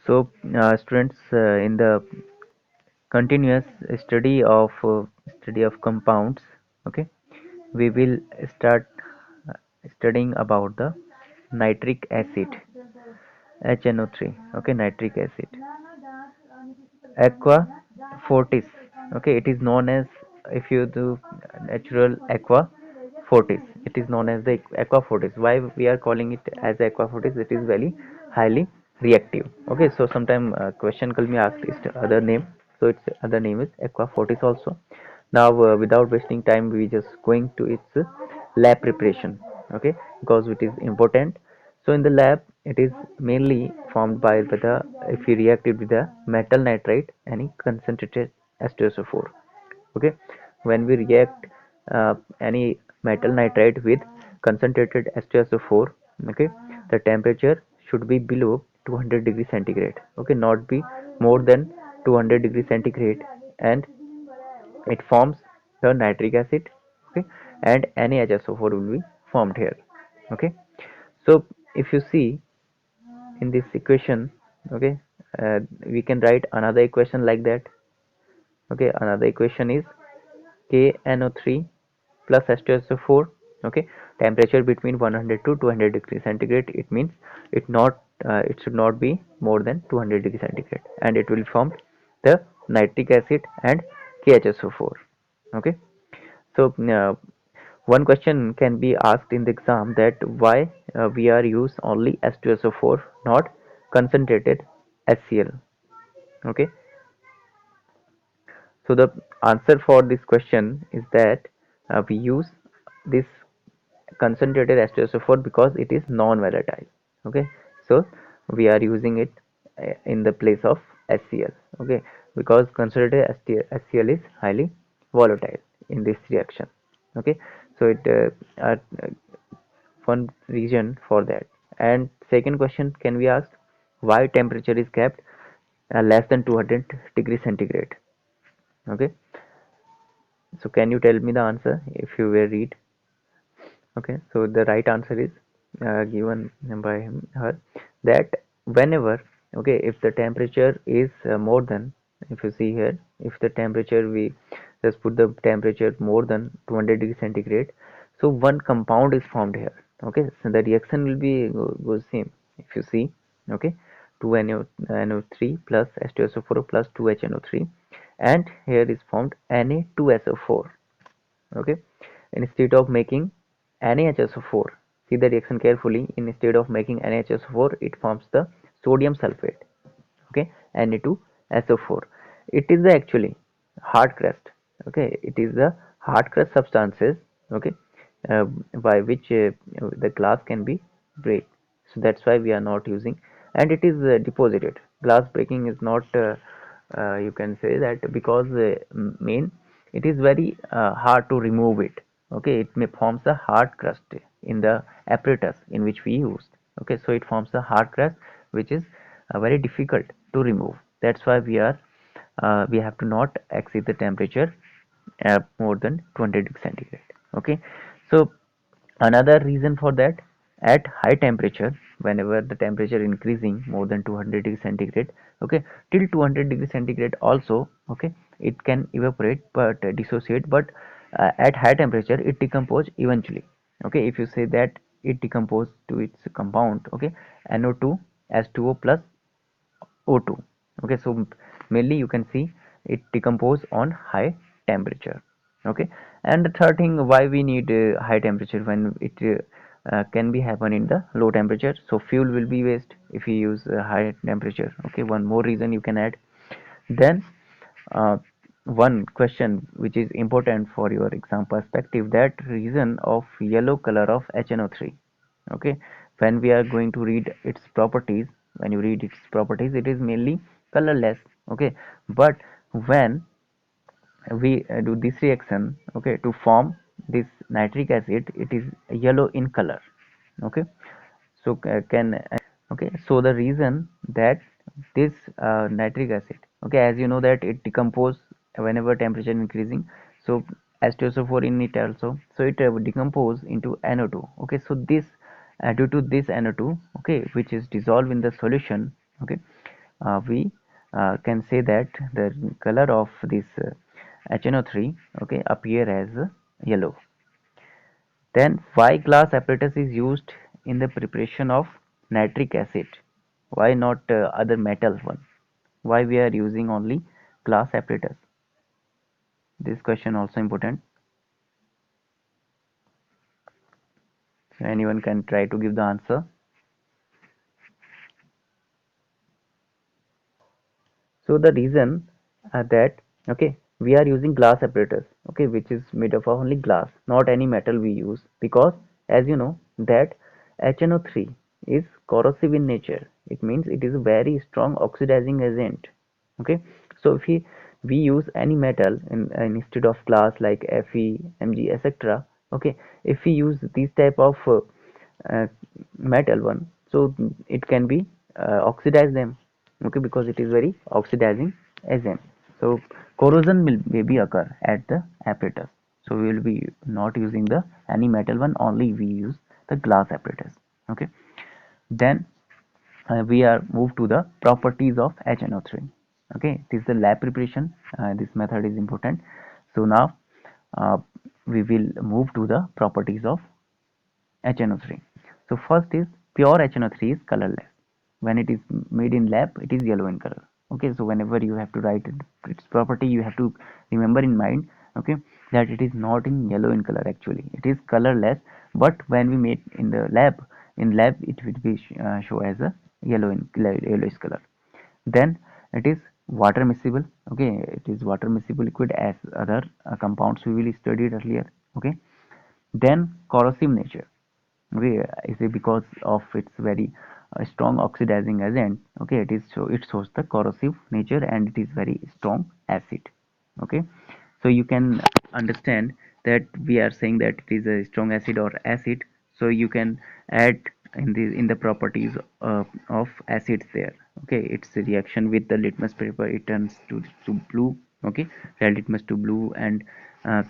So, students, in the continuous study of compounds, okay, we will start uh, studying about the nitric acid, HNO3. Okay, nitric acid, aqua fortis. Okay, it is known as, if you do natural aqua fortis, it is known as the aqua fortis. Why we are calling it as aqua fortis? It is very highly reactive. Okay, so sometime question can be asked its other name. So its other name is aqua fortis also. Now without wasting time, we just going to its lab preparation. Okay, because it is important. So in the lab, it is mainly formed by the, if you react it with the metal nitride, any concentrated H2SO4. Okay, when we react any metal nitride with concentrated H2SO4, okay, the temperature should be below 200 degrees centigrade. Okay, not be more than 200 degrees centigrade, and it forms the nitric acid. Okay, and NaHSO4 will be formed here. Okay, so if you see in this equation, okay, we can write another equation like that. Okay, another equation is KNO3 plus H2SO4. Okay, temperature between 100 to 200 degrees centigrade. It means it should not be more than 200 degrees centigrade, and it will form the nitric acid and KHSO4. Okay, so one question can be asked in the exam, that why we are use only H2SO4, not concentrated HCl. Okay, so the answer for this question is that we use this concentrated H2SO4 because it is non-volatile. Okay, so we are using it in the place of HCl. Okay, because concentrated HCl is highly volatile in this reaction. Okay, so it one reason for that. And second question can be asked, why temperature is kept less than 200 degrees centigrade. Okay, so can you tell me the answer if you were read? Okay, so the right answer is given by her, that whenever, okay, if the temperature is more than, if you see here, if the temperature, we just put the temperature more than 200 degrees centigrade, so one compound is formed here. Okay, so the reaction will be goes same. If you see, okay, 2NO3 plus H2SO4 plus 2HNO3, and here is formed Na2SO4. Okay, instead of making NaHSO4, see the reaction carefully, instead of making NaHSO4, it forms the sodium sulfate. Okay, Na2SO4, it is the actually hard crust. Okay, it is the hard crust substances. Okay, uh, by which the glass can be break. So that's why we are not using, and it is deposited. Glass breaking is not, you can say that, because main, it is very hard to remove it. Okay, it may forms a hard crust in the apparatus in which we use. Okay, so it forms a hard crust which is very difficult to remove. That's why we have to not exceed the temperature more than 200 degrees centigrade. Okay, so another reason for that, at high temperature, whenever the temperature increasing more than 200 degrees centigrade, okay, till 200 degrees centigrade also, okay, it can evaporate but dissociate, but at high temperature it decompose eventually. Okay, if you say that it decompose to its compound, okay, NO2 H2O plus O2. Okay, so mainly you can see it decompose on high temperature. Okay, and the third thing, why we need high temperature when it can be happen in the low temperature, so fuel will be waste if you use high temperature. Okay, one more reason you can add. Then uh, one question which is important for your exam perspective, that reason of yellow color of HNO3. Okay, when we are going to read its properties, when you read its properties, it is mainly colorless. Okay, but when we do this reaction, okay, to form this nitric acid, it is yellow in color. Okay, so can okay, so the reason that this nitric acid, okay, as you know that it decompose whenever temperature increasing, so H2SO4 in it also, so it decompose into NO2. Okay, so this due to this NO2, okay, which is dissolved in the solution, okay, we can say that the color of this HNO3, okay, appear as yellow. Then why glass apparatus is used in the preparation of nitric acid? Why not other metal one? Why we are using only glass apparatus? This question also important. So anyone can try to give the answer. So the reason that, okay, we are using glass apparatus, okay, which is made of only glass, not any metal we use, because as you know that HNO3 is corrosive in nature. It means it is a very strong oxidizing agent. Okay, so if we use any metal instead of glass like Fe, Mg, etc. Okay, if we use this type of uh, metal one, so it can be oxidize them, okay, because it is very oxidizing agent. So corrosion will maybe occur at the apparatus, so we will be not using the any metal one, only we use the glass apparatus. Okay, then we are moved to the properties of HNO3. Okay, this is the lab preparation. This method is important. So now uh, we will move to the properties of HNO3. So first is pure HNO3 is colorless. When it is made in lab, it is yellow in color. Okay, so whenever you have to write its property, you have to remember in mind, okay, that it is not in yellow in color. Actually, it is colorless. But when we made in lab it will be show as a yellowish color. Then it is water miscible. Okay, it is water miscible liquid as other compounds we will studied earlier. Okay, then corrosive nature. Okay, is it because of its very strong oxidizing agent? Okay, it shows the corrosive nature, and it is very strong acid. Okay, so you can understand that we are saying that it is a strong acid or acid, so you can add in the properties of acids there. Okay, its reaction with the litmus paper, it turns to blue. Okay, red litmus to blue, and uh,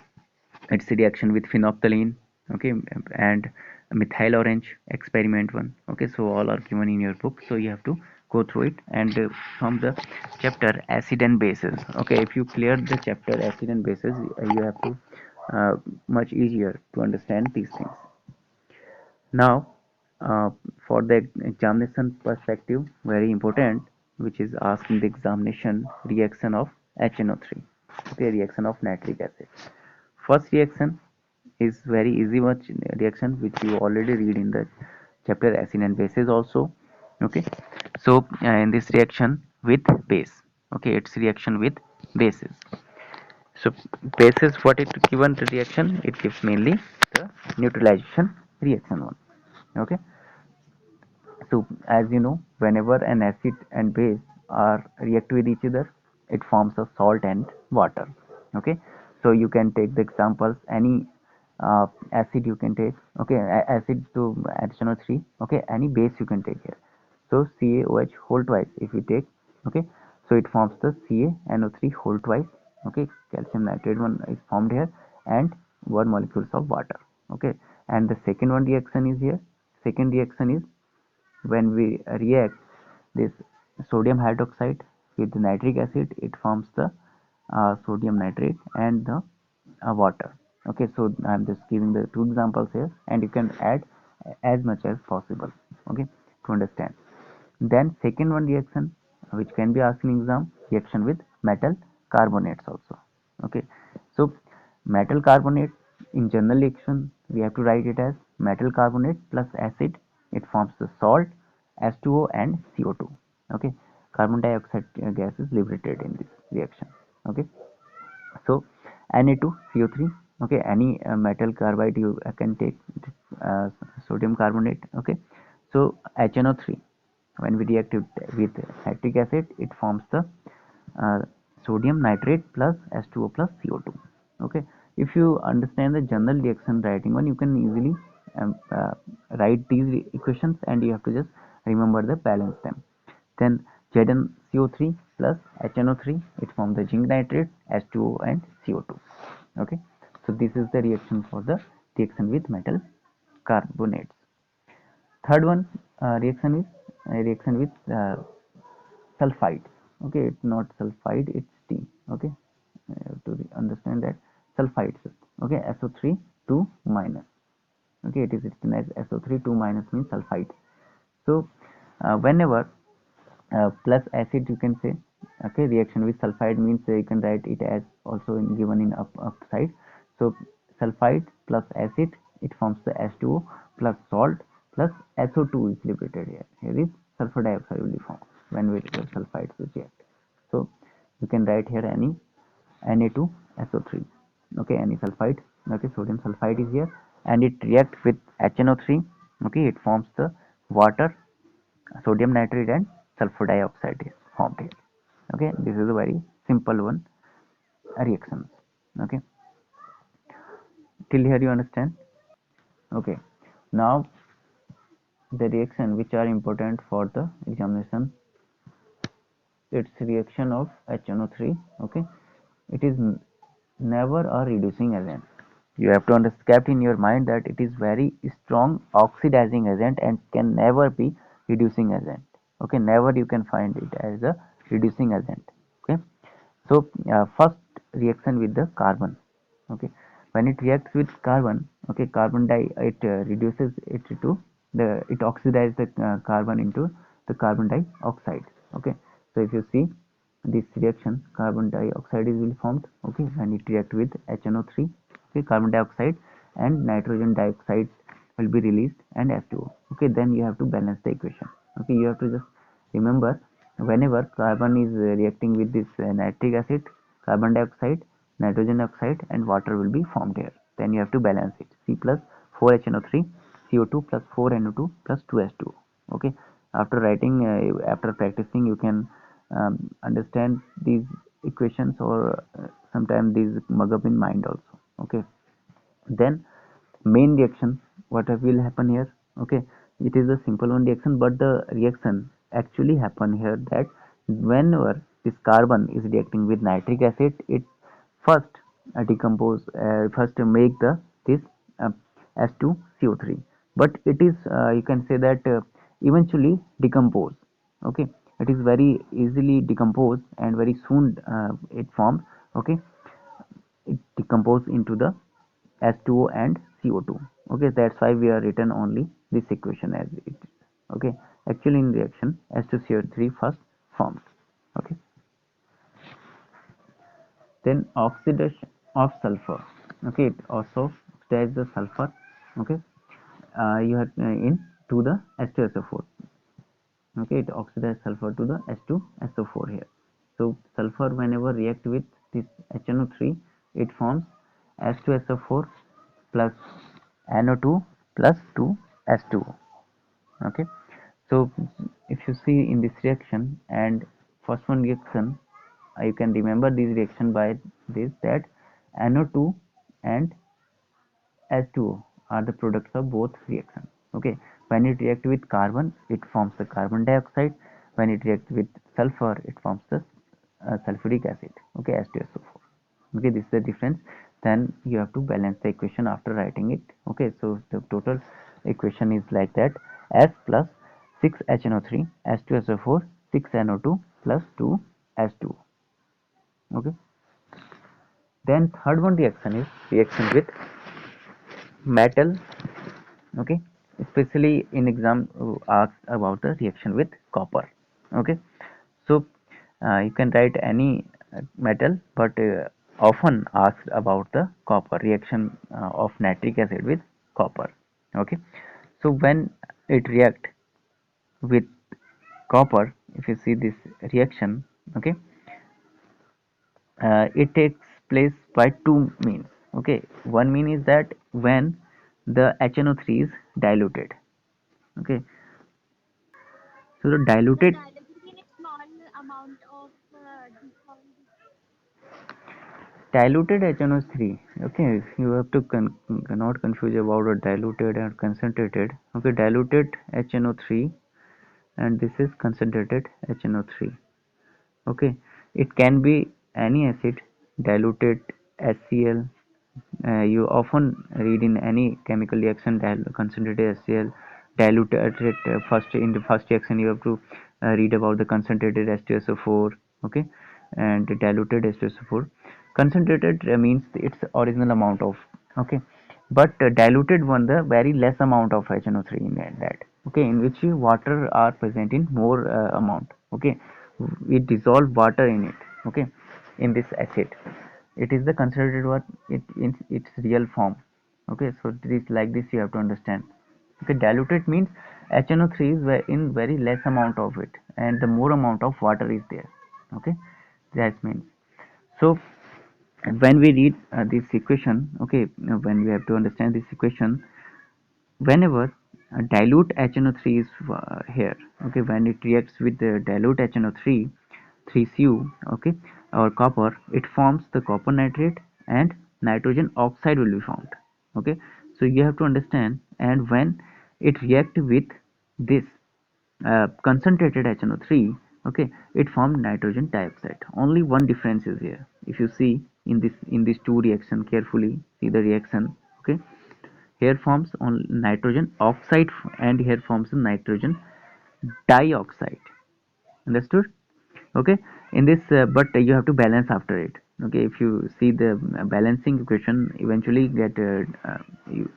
its reaction with phenolphthalein, okay, and methyl orange experiment one. Okay, so all are given in your book, so you have to go through it. And from the chapter acid and bases, okay, if you clear the chapter acid and bases, you have to uh, much easier to understand these things. Now for the examination perspective, very important, which is asked in the examination, reaction of HNO3, okay, reaction of nitric acid. First reaction is very easy much reaction, which you already read in the chapter acid and bases also. Okay, so in this reaction with base, okay, it's reaction with bases. So bases, what it given the reaction, it gives mainly the neutralization reaction one. Okay, so as you know, whenever an acid and base are react with each other, it forms a salt and water. Okay, so you can take the examples, any acid you can take. Okay, acid to additional 3. Okay, any base you can take here. So CaOH whole twice if we take, okay, so it forms the CaNO3 whole twice. Okay, calcium nitrate one is formed here, and 1 molecules of water. Okay, and the second one reaction is here. Second reaction is when we react this sodium hydroxide with nitric acid, it forms the sodium nitrate and the water. Okay, so I'm just giving the two examples here, and you can add as much as possible, okay, to understand. Then second one reaction, which can be asked in exam, reaction with metal carbonates also. Okay, so metal carbonate, in general reaction we have to write it as metal carbonate plus acid, it forms the salt H2O and CO2. Okay, carbon dioxide gas is liberated in this reaction. Okay, so Na2CO3. Okay, any metal carbide you can take, uh, sodium carbonate. Okay, so HNO3, when we react with nitric acid, it forms the uh, sodium nitrate plus H2O plus CO2. Okay, if you understand the general reaction writing one, you can easily write these equations, and you have to just remember the balance them. Then ZnCO3 plus HNO3, it forms the zinc nitrate, H2O and CO2. Okay, so this is the reaction for the reaction with metal carbonates. Third one reaction is reaction with sulfide. Okay, it's not sulfide, it's T. Okay, to understand that sulfides. Okay, SO3 2 minus. Okay, it is written as SO3 2 minus means sulfide. So whenever plus acid you can say, okay, reaction with sulfide means you can write it as also given in upside. So sulfide plus acid, it forms the H2O plus salt plus SO2 is liberated here. Here is sulfur dioxide will be formed when we sulfides react. So you can write here any Na2SO3. Okay, any sulfide. Okay, sodium sulfide is here and it reacts with HNO3. Okay, it forms the water, sodium nitrate and sulfur dioxide is formed here. Okay, this is a very simple one reaction. Okay, till here you understand. Okay, now the reaction which are important for the examination, it's reaction of HNO3. Okay, it is never a reducing agent. You have to understand, kept in your mind that it is very strong oxidizing agent and can never be reducing agent. Okay, never you can find it as a reducing agent. Okay, so first reaction with the carbon. Okay, when it reacts with carbon, okay, carbon di it reduces it to the, it oxidizes the carbon into the carbon dioxide. Okay, so if you see this reaction, carbon dioxide is will formed. Okay, when it react with HNO3, okay, carbon dioxide and nitrogen dioxide will be released and H2O. Okay, then you have to balance the equation. Okay, you have to just remember, whenever carbon is reacting with this nitric acid, carbon dioxide, nitrogen oxide and water will be formed here. Then you have to balance it. C plus 4HNO3, CO2 plus 4NO2 plus 2H2O. Okay, after writing, after practicing, you can understand these equations, or sometimes these mug up in mind also. Okay, then main reaction, what will happen here? Okay, it is a simple one reaction, but the reaction actually happen here that whenever this carbon is reacting with nitric acid, it first decompose, first make the this uh, H2CO3, but it is you can say that eventually decompose. Okay, it is very easily decomposed and very soon it forms. Okay, it decompose into the H2O and CO2. Okay, that's why we are written only this equation as it. Okay, actually in reaction H2CO3 first formed. Okay, then oxidation of sulfur. Okay, it also oxidizes the sulfur. Okay, you have in to the H2SO4. Okay, it oxidizes sulfur to the H2SO4 here. So sulfur whenever react with this HNO3, it forms H2SO4 plus NO2 plus 2H2O. Okay, so if you see in this reaction and first one reaction, you can remember this reaction by this, that NO2 and H2O are the products of both reactions. Okay, when it reacts with carbon, it forms the carbon dioxide. When it reacts with sulfur, it forms the sulfuric acid. Okay, H2SO4. Okay, this is the difference. Then you have to balance the equation after writing it. Okay, so the total equation is like that: S plus 6HNO3, H2SO4, 6NO2 plus 2H2O. Okay, then third one reaction is reaction with metal. Okay, especially in exam ask about the reaction with copper. Okay, so you can write any metal, but often asked about the copper reaction of nitric acid with copper. Okay, so when it react with copper, if you see this reaction, okay, it takes place by two means. Okay, one mean is that when the HNO3 is diluted. Okay, so the diluted HNO3. Okay, you have to not confuse about a diluted and concentrated. Okay, diluted HNO3 and this is concentrated HNO3. Okay, it can be any acid, diluted HCl. You often read in any chemical reaction concentrated HCl, diluted first in the first reaction you have to read about the concentrated H2SO4, okay, and diluted H2SO4. Concentrated means its original amount of, okay, but diluted one the very less amount of HNO3 in that, okay, in which water are present in more amount, okay. We dissolve water in it, okay, in this acid. It is the concentrated one, it in its real form, okay. So this, like this you have to understand, okay. Diluted means HNO3 is in very less amount of it, and the more amount of water is there, okay. That means, so when we read this equation, okay, when we have to understand this equation, whenever dilute HNO3 is here, okay, when it reacts with the dilute HNO3 3Cu, okay, or copper, it forms the copper nitrate and nitrogen oxide will be formed, okay. So you have to understand, and when it react with this concentrated HNO3, okay, it formed nitrogen dioxide. Only one difference is here. If you see in these two reaction carefully, see the reaction, okay. Here forms on nitrogen oxide and here forms nitrogen dioxide. Understood? Okay. In this, but you have to balance after it. Okay. If you see the balancing equation, eventually get you,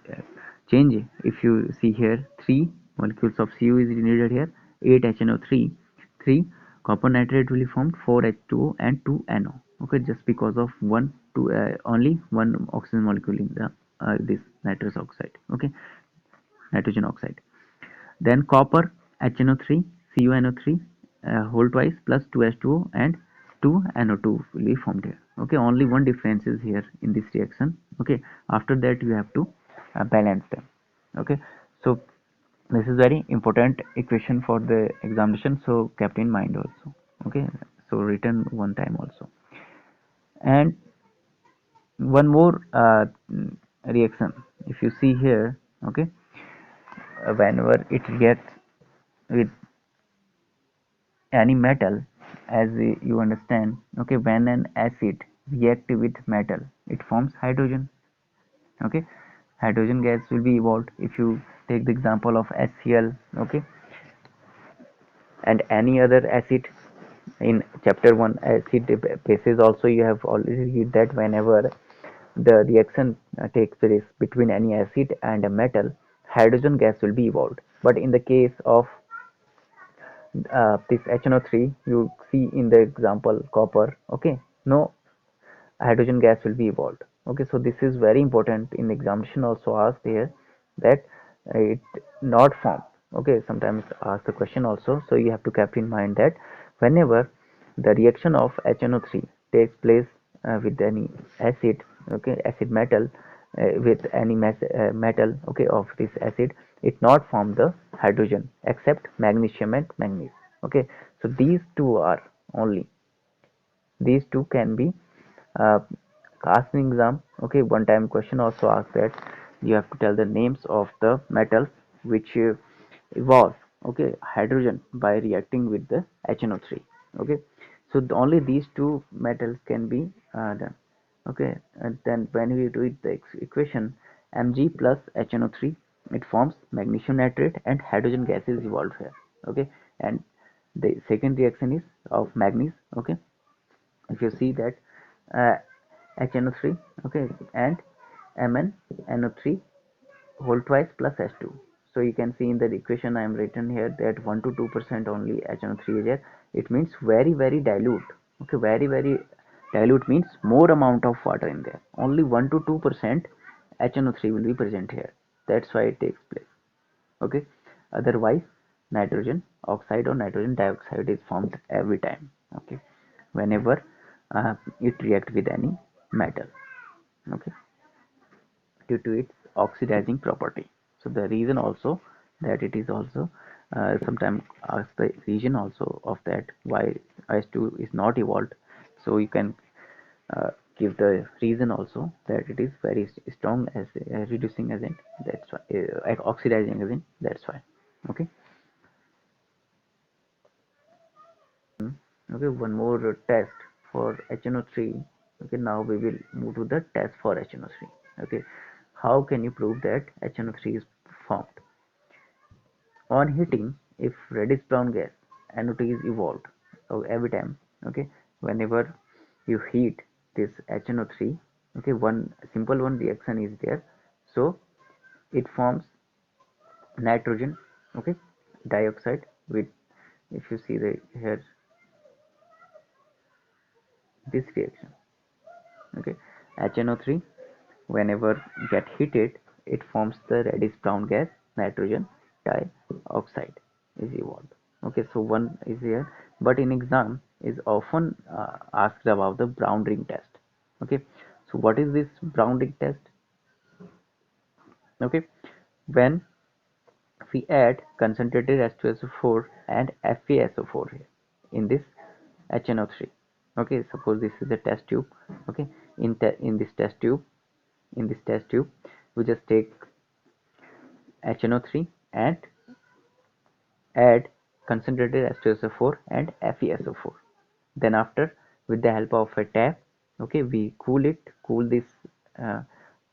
change. If you see here, 3 molecules of Cu is needed here, 8 HNO3, 3 copper nitrate will be formed, 4 H2O and 2 NO. Okay, just because of only one oxygen molecule in the this nitrous oxide. Okay, nitrogen oxide. Then copper HNO3, CuNO3 whole twice plus 2H2O and 2NO2 will be formed here. Okay, only one difference is here in this reaction. Okay, after that you have to balance them. Okay, so this is very important equation for the examination, so kept in mind also. Okay, so written one time also. And one more reaction, if you see here, okay, whenever it reacts with any metal, as you understand, okay, when an acid react with metal, it forms hydrogen, okay. Hydrogen gas will be evolved. If you take the example of HCl, okay, and any other acid in chapter 1 acid bases also, you have already read that whenever the reaction takes place between any acid and a metal, hydrogen gas will be evolved. But in the case of this HNO3, you see in the example copper, okay, no hydrogen gas will be evolved, okay. So this is very important in examination also asked here, that it not form, okay, sometimes ask the question also. So you have to keep in mind that whenever the reaction of HNO3 takes place with any acid, okay, acid metal, with any metal, okay, of this acid, it not form the hydrogen except magnesium and manganese, okay. So these two are only, these two can be uh, asked in exam, okay. One time question also asked that you have to tell the names of the metals which evolve, okay, hydrogen by reacting with the HNO3, okay. So only these two metals can be done, okay. And then when we do the equation, Mg plus HNO3, it forms magnesium nitrate and hydrogen gas is evolved here, okay. And the second reaction is of manganese, okay. If you see that uh, HNO3, okay, and MnNO3 whole twice plus H2. So you can see in the equation I am written here that 1 to 2% only HNO3 is there. It means very dilute, okay. Very dilute means more amount of water in there, only 1 to 2% HNO3 will be present here. That's why it takes place, okay. Otherwise nitrogen oxide or nitrogen dioxide is formed every time, okay, whenever it react with any metal, okay, due to its oxidizing property. So the reason also that it is also sometimes ask the reason also of that why H2 is not evolved. So you can uh, give the reason also that it is very strong as reducing agent, that's why oxidizing agent, that's why, okay. Okay, one more test for HNO3. Okay, now we will move to the test for HNO3. Okay, how can you prove that HNO3 is formed? On heating, if reddish brown gas NO2 is evolved. So every time, okay, whenever you heat this HNO3, okay, one simple one reaction is there. So it forms nitrogen, okay, dioxide with, if you see the here, this reaction, okay, HNO3 whenever get heated, it forms the reddish brown gas, nitrogen dioxide is evolved. Okay, so one is here, but in exam is often asked about the brown ring test. Okay, so what is this brown ring test? Okay, when we add concentrated H2SO4 and FeSO4 here in this HNO3. Okay, suppose this is a test tube. Okay, in this test tube, we just take HNO3 and add concentrated H2SO4 and FeSO4. Then after, with the help of a tap, okay, we cool this uh,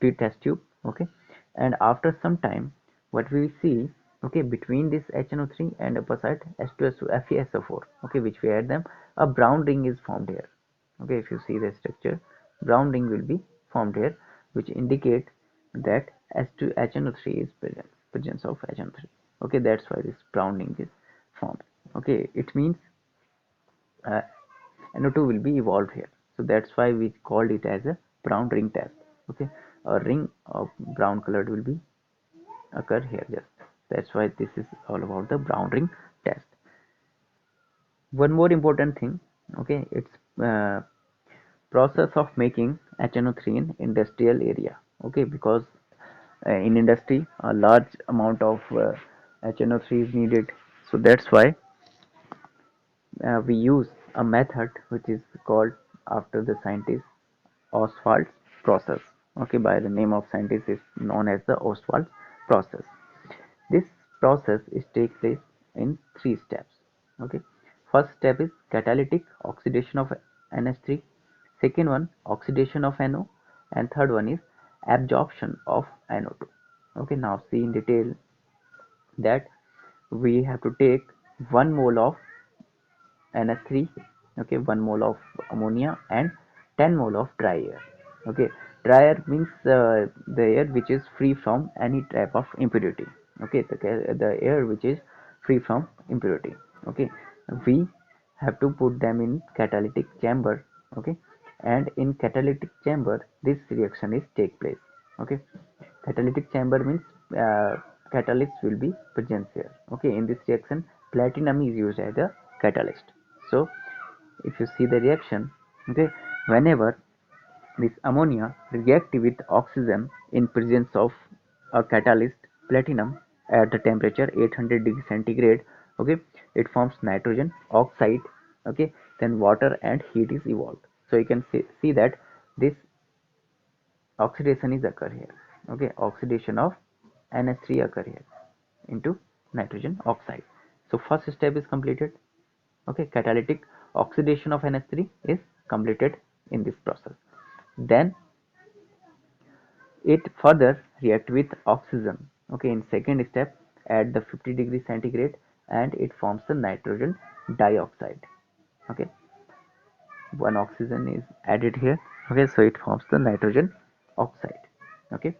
test tube, okay, and after some time, what we see, okay, between this HNO3 and opposite H2SO FeSO4, okay, which we add them, a brown ring is formed here. Okay, if you see the structure, brown ring will be formed here, which indicate that H2 HNO3 is presence of HNO3. Okay, that's why this brown ring is formed. Okay, it means uh, NO2 will be evolved here. So that's why we called it as a brown ring test. Okay, a ring of brown colored will be occur here just. That's why this is all about the brown ring test. One more important thing, okay, it's process of making HNO3 in industrial area. Okay, because in industry a large amount of HNO3 is needed. So that's why we use a method which is called after the scientist Ostwald process. Okay, by the name of scientist is known as the Ostwald process. This process is take place in three steps. Okay, first step is catalytic oxidation of NH3. Second one, oxidation of NO, and third one is absorption of NO2. Okay, now see in detail that we have to take 1 mole of NH3, okay, 1 mole of ammonia and 10 mole of dry air. Okay, dry air means the air which is free from any type of impurity. Okay, the air which is free from impurity. Okay, we have to put them in catalytic chamber. Okay, and in catalytic chamber this reaction is take place. Okay, catalytic chamber means catalyst will be present here. Okay, in this reaction platinum is used as a catalyst. So if you see the reaction, okay, whenever this ammonia react with oxygen in presence of a catalyst platinum at the temperature 800 degree centigrade, okay, it forms nitrogen oxide. Okay, then water and heat is evolved. So you can see that this oxidation is occur here. Okay, oxidation of NH3 occur here into nitrogen oxide. So first step is completed. Okay, catalytic oxidation of NH3 is completed in this process. Then it further react with oxygen. Okay, in second step at the 50 degree centigrade, and it forms the nitrogen dioxide. Okay, one oxygen is added here. Okay, so it forms the nitrogen oxide. Okay,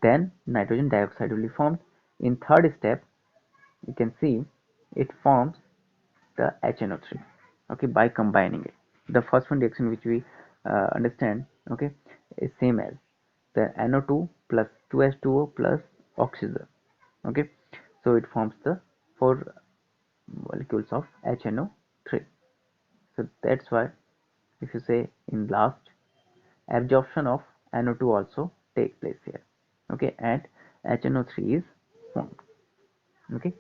then nitrogen dioxide will be formed. In third step, you can see it forms the HNO3. Okay, by combining it. The first one reaction which we understand, okay, is same as the NO2 plus 2H2O plus oxygen. Okay, so it forms the four molecules of HNO3. So that's why if you say in last, absorption of NO2 also take place here. Okay, and HNO3 is formed. Okay,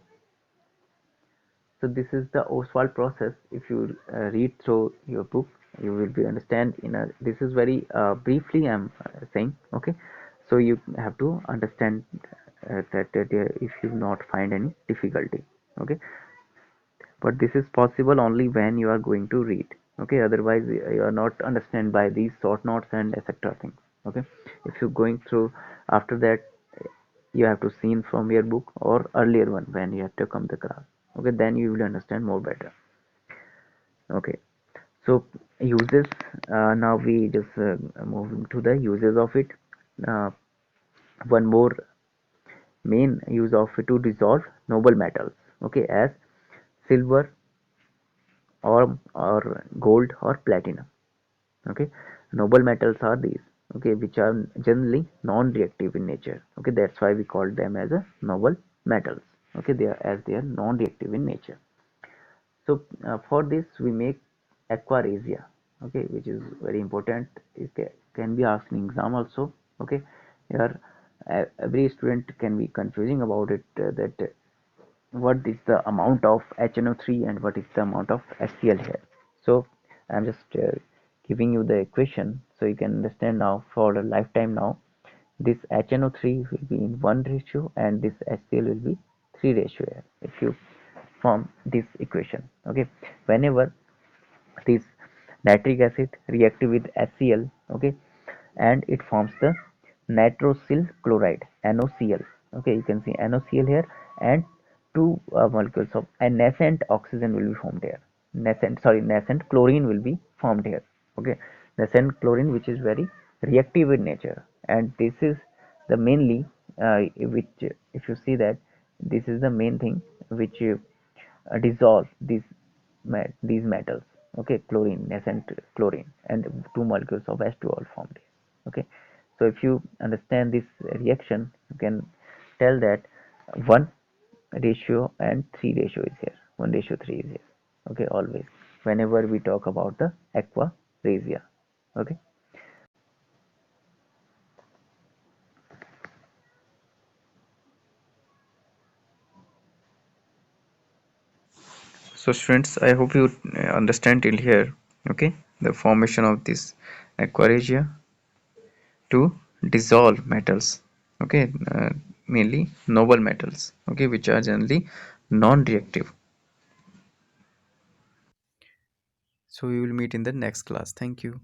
so this is the Ostwald process. If you read through your book, you will be understand in a, this is very briefly I'm saying. Okay, so you have to understand that if you not find any difficulty. Okay, but this is possible only when you are going to read. Okay, otherwise you are not understand by these short notes and etc things. Okay, if you're going through after that, you have to see from your book or earlier one when you have to come the class. Okay, then you will understand more better. Okay, so uses, now we just moving to the uses of it. uh, One more main use of it to dissolve noble metals, okay, as silver or gold or platinum. Okay, noble metals are these, okay, which are generally non-reactive in nature. Okay, that's why we call them as a noble metals. Okay, they are non-reactive in nature. So for this we make aqua regia, okay, which is very important. It can be asked in exam also. Okay, here every student can be confusing about it, that what is the amount of HNO3 and what is the amount of HCl here. So I'm just giving you the equation so you can understand now for a lifetime. Now this HNO3 will be in 1 ratio and this HCl will be 3 ratio here if you form this equation. Okay, whenever this nitric acid reactive with HCl, okay, and it forms the nitrosyl chloride, NOCl. Okay, you can see NOCl here, and two molecules of a nascent oxygen will be formed here. Nascent chlorine will be formed here. Okay, nascent chlorine, which is very reactive in nature, and this is the mainly which, if you see that, this is the main thing which dissolve these metals. Okay, chlorine, nascent chlorine, and two molecules of H2O formed. Okay, so if you understand this reaction, you can tell that 1 ratio and 3 ratio is here, 1 ratio 3 is here. Okay, always whenever we talk about the aqua regia. Okay, so students, I hope you understand till here. Okay, the formation of this aqua regia to dissolve metals. Okay, mainly noble metals, okay, which are generally non-reactive. So we will meet in the next class. Thank you.